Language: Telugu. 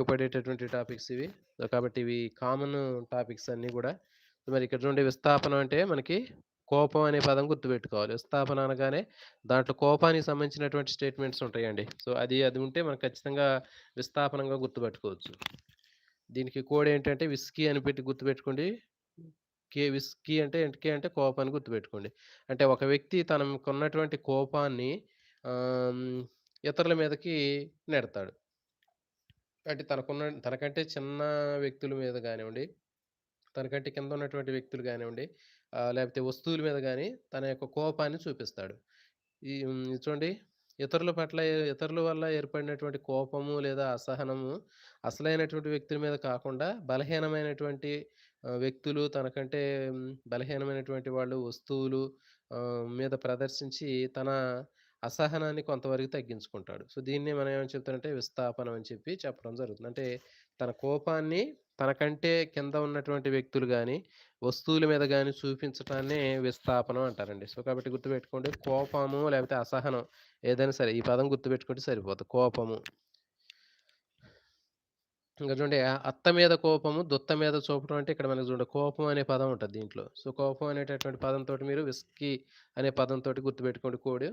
ఉపయోగపడేటటువంటి టాపిక్స్ ఇవి. సో, కాబట్టి ఇవి కామన్ టాపిక్స్ అన్నీ గూడా. మరి ఇక్కడ చూడండి విస్థాపనం అంటే మనకి కోపం అనే పదం గుర్తుపెట్టుకోవాలి. విస్థాపన అనగానే దాంట్లో కోపానికి సంబంధించినటువంటి స్టేట్మెంట్స్ ఉంటాయండి. సో, అది ఉంటే మనం ఖచ్చితంగా విస్థాపనంగా గుర్తుపెట్టుకోవచ్చు. దీనికి కోడ్ ఏంటంటే విస్కీ అని పెట్టి గుర్తుపెట్టుకోండి. విస్కీ అంటే కే అంటే కోపం అని గుర్తుపెట్టుకోండి. అంటే ఒక వ్యక్తి తనకున్నటువంటి కోపాన్ని ఆహ్, హ్మ్, ఇతరుల మీదకి నెడతాడు. అంటే తనకంటే చిన్న వ్యక్తుల మీద గానివ్వండి, తనకంటే కింద ఉన్నటువంటి వ్యక్తులు గానివ్వండి, లేకపోతే వస్తువుల మీద గాని తన యొక్క కోపాన్ని చూపిస్తాడు. చూడండి ఇతరుల వల్ల ఏర్పడినటువంటి కోపము లేదా అసహనము అసలైనటువంటి వ్యక్తుల మీద కాకుండా బలహీనమైనటువంటి వ్యక్తులు తనకంటే బలహీనమైనటువంటి వాళ్ళు వస్తువులు మీద ప్రదర్శించి తన అసహనాన్ని కొంతవరకు తగ్గించుకుంటాడు. సో, దీన్నే మనం ఏమని చెప్తామంటే విస్థాపనం అని చెప్పి చెప్పడం జరుగుతుంది. అంటే తన కోపాన్ని తనకంటే కింద ఉన్నటువంటి వ్యక్తులు గాని, వస్తువుల మీద గాని చూపించటాన్నే విస్థాపనం అంటారండి. సో, కాబట్టి గుర్తుపెట్టుకోండి కోపము లేకపోతే అసహనం ఏదైనా సరే ఈ పదం గుర్తుపెట్టుకుంటే సరిపోద్ది. కోపము. ఇంక చూడండి అత్త మీద కోపము, దుత్త మీద చూపడం అంటే ఇక్కడ మనకు చూడండి కోపం అనే పదం ఉంటది దీంట్లో. సో, కోపం అనేటటువంటి పదంతోటి మీరు విస్కీ అనే పదంతోటి గుర్తుపెట్టుకోండి కోడ్.